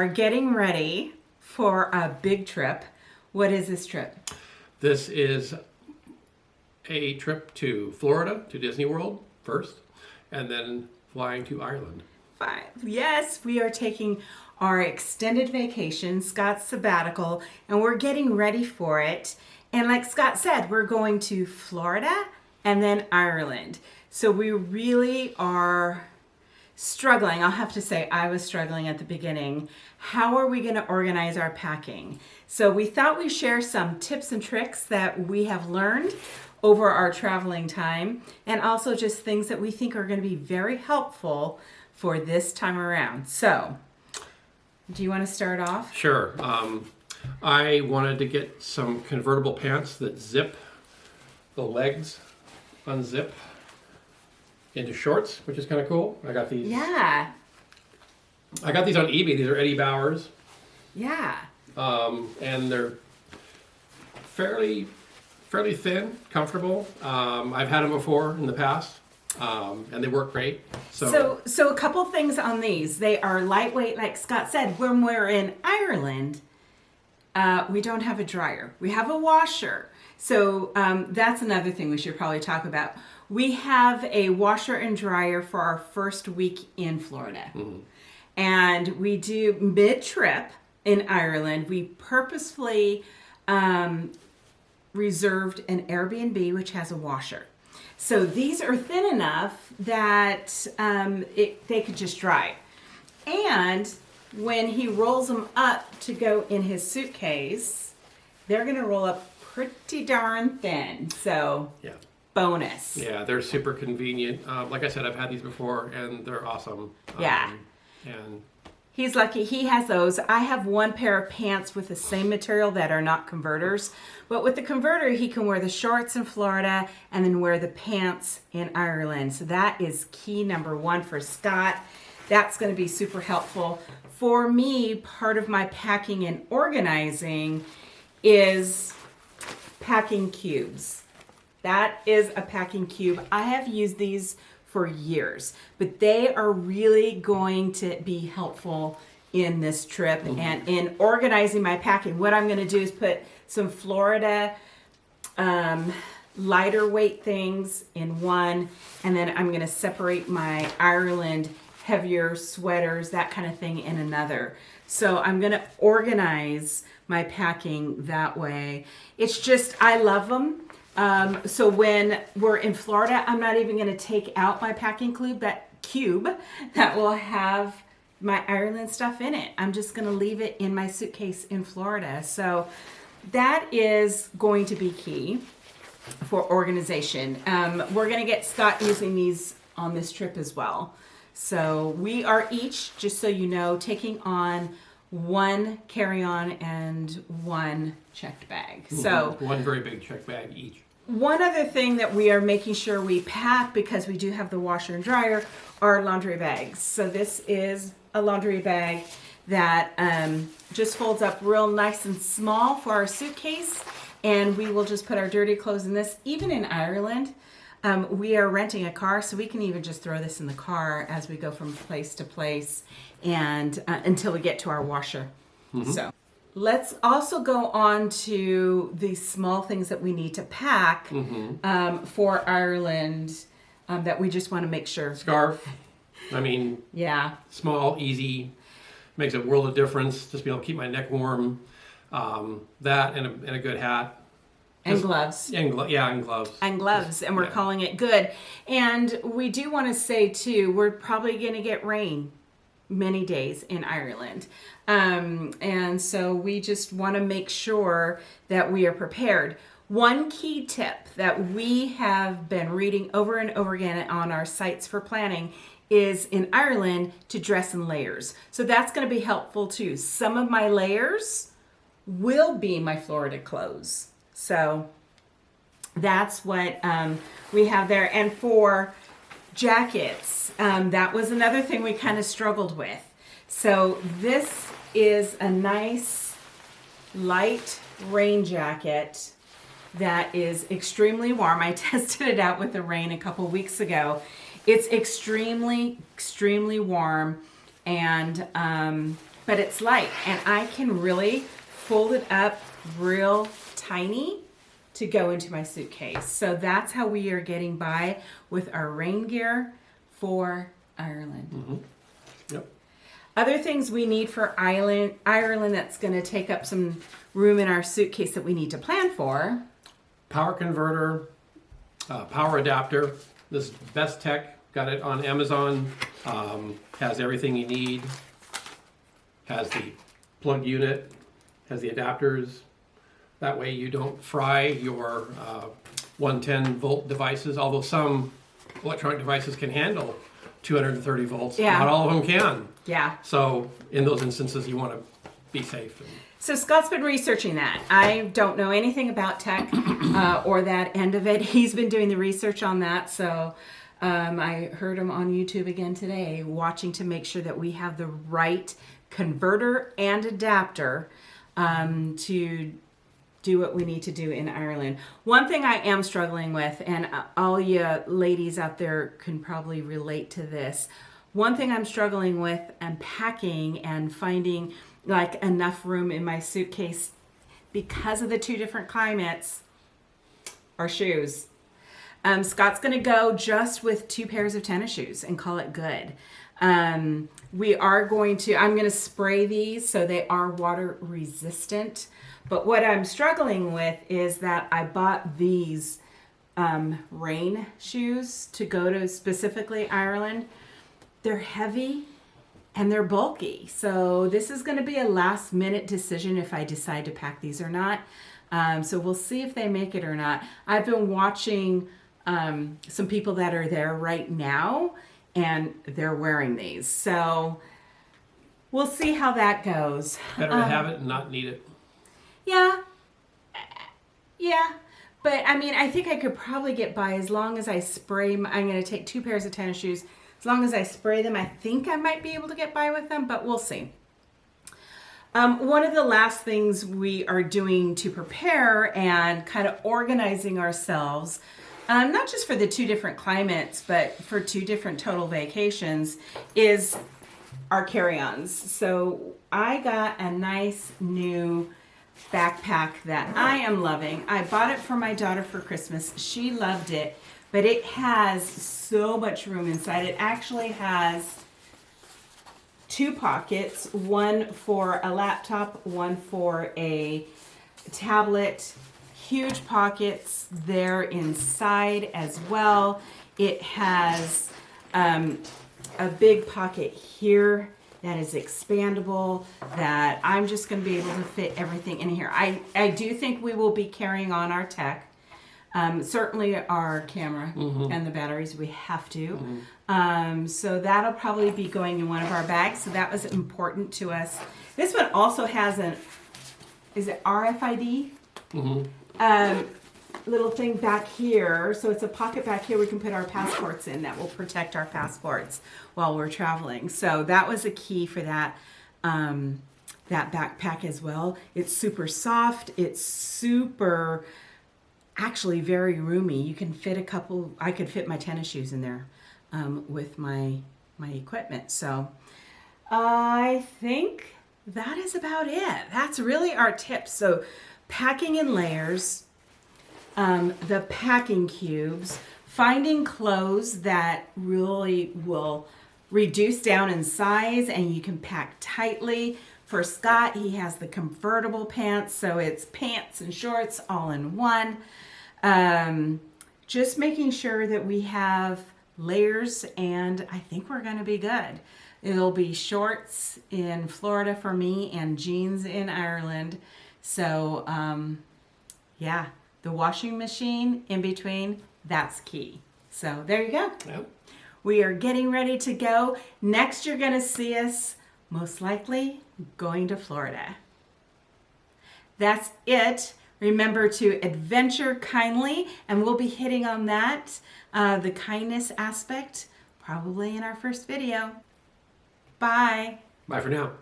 are getting ready for a big trip. What is this trip? This is a trip to Florida, to Disney World first, and then flying to Ireland. Yes, we are taking our extended vacation, Scott's sabbatical, and we're getting ready for it. And like Scott said, we're going to Florida and then Ireland. So we really are struggling. I'll have to say I was struggling at the beginning. How are we going to organize our packing? So we thought we'd share some tips and tricks that we have learned over our traveling time, and also just things that we think are going to be very helpful for this time around. So, do you want to start off? Sure. I wanted to get some convertible pants that zip the legs, unzip into shorts, which is kind of cool. I got these. Yeah. I got these on eBay. These are Eddie Bauer's. Yeah. And they're fairly thin, comfortable. I've had them before in the past, and they work great. So a couple things on these. They are lightweight, like Scott said. When we're in Ireland, we don't have a dryer. We have a washer. So that's another thing we should probably talk about. We have a washer and dryer for our first week in Florida. Mm-hmm. And we do mid-trip in Ireland. We purposefully reserved an Airbnb which has a washer. So these are thin enough that they could just dry. And when he rolls them up to go in his suitcase, they're going to roll up pretty darn thin. So yeah. Bonus. Yeah, they're super convenient. Like I said, I've had these before, and they're awesome. Yeah. And he's lucky he has those. I have one pair of pants with the same material that are not converters. But with the converter, he can wear the shorts in Florida and then wear the pants in Ireland. So that is key number one for Scott. That's going to be super helpful. For me, part of my packing and organizing is packing cubes. That is a packing cube. I have used these for years, but they are really going to be helpful in this trip and in organizing my packing. What I'm going to do is put some Florida lighter weight things in one, and then I'm going to separate my Ireland heavier sweaters, that kind of thing, in another. So I'm going to organize my packing that way. It's just, I love them. So when we're in Florida, I'm not even going to take out my packing cube that will have my Ireland stuff in it. I'm just going to leave it in my suitcase in Florida. So that is going to be key for organization. We're going to get Scott using these on this trip as well. So we are each, just so you know, taking on one carry-on and one checked bag. So one very big checked bag each. One other thing that we are making sure we pack, because we do have the washer and dryer, are laundry bags. So this is a laundry bag that just folds up real nice and small for our suitcase, and we will just put our dirty clothes in this. Even in Ireland, we are renting a car, so we can even just throw this in the car as we go from place to place and until we get to our washer. Mm-hmm. So let's also go on to the small things that we need to pack for Ireland that we just want to make sure. Scarf. I mean, yeah, small, easy, makes a world of difference. Just be able to keep my neck warm. That and a good hat. And gloves. And gloves. And gloves, and we're calling it good. And we do want to say, too, we're probably going to get rain many days in Ireland. And so we just want to make sure that we are prepared. One key tip that we have been reading over and over again on our sites for planning is in Ireland to dress in layers. So that's going to be helpful, too. Some of my layers will be my Florida clothes. So that's what we have there. And for jackets, that was another thing we kind of struggled with. So this is a nice light rain jacket that is extremely warm. I tested it out with the rain a couple weeks ago. It's extremely, extremely warm, and but it's light, and I can really fold it up real tiny to go into my suitcase. So that's how we are getting by with our rain gear for Ireland. Mm-hmm. Yep. Other things we need for Ireland that's going to take up some room in our suitcase that we need to plan for. Power converter, power adapter. This is Best Tech. Got it on Amazon. Has everything you need. Has the plug unit. Has the adapters. That way you don't fry your 110 volt devices, although some electronic devices can handle 230 volts. Yeah. Not all of them can. Yeah. So in those instances, you want to be safe. So Scott's been researching that. I don't know anything about tech or that end of it. He's been doing the research on that. So I heard him on YouTube again today, watching to make sure that we have the right converter and adapter to do what we need to do in Ireland. One thing I am struggling with, and all you ladies out there can probably relate to this, one thing I'm struggling with and packing and finding like enough room in my suitcase because of the two different climates are shoes. Scott's gonna go just with 2 pairs of tennis shoes and call it good. I'm gonna spray these so they are water resistant. But what I'm struggling with is that I bought these rain shoes to go to specifically Ireland. They're heavy and they're bulky. So this is going to be a last minute decision if I decide to pack these or not. So we'll see if they make it or not. I've been watching some people that are there right now and they're wearing these. So we'll see how that goes. Better to have it and not need it. Yeah. But I mean, I think I could probably get by as long as I spray. I'm going to take 2 pairs of tennis shoes. As long as I spray them, I think I might be able to get by with them, but we'll see. One of the last things we are doing to prepare and kind of organizing ourselves, not just for the 2 different climates, but for 2 different total vacations, is our carry-ons. So I got a nice new backpack that I am loving. I bought it for my daughter for Christmas. She loved it, but it has so much room inside. It actually has 2 pockets, one for a laptop, one for a tablet. Huge pockets there inside as well. It has a big pocket here that is expandable, that I'm just going to be able to fit everything in here. I do think we will be carrying on our tech. Certainly our camera and the batteries, we have to. So that'll probably be going in one of our bags. So that was important to us. This one also has is it RFID? Little thing back here. So it's a pocket back here we can put our passports in that will protect our passports while we're traveling. So that was a key for that that backpack as well. It's super soft. It's super, actually very roomy. You can fit I could fit my tennis shoes in there with my equipment. So I think that is about it. That's really our tips. So packing in layers, the packing cubes, finding clothes that really will reduce down in size and you can pack tightly. For Scott, he has the convertible pants, so it's pants and shorts all in one. Just making sure that we have layers, and I think we're going to be good. It'll be shorts in Florida for me and jeans in Ireland. So, yeah, the washing machine in between, that's key. So there you go. Yep. We are getting ready to go. Next, you're going to see us most likely going to Florida. That's it. Remember to adventure kindly, and we'll be hitting on that, the kindness aspect, probably in our first video. Bye. Bye for now.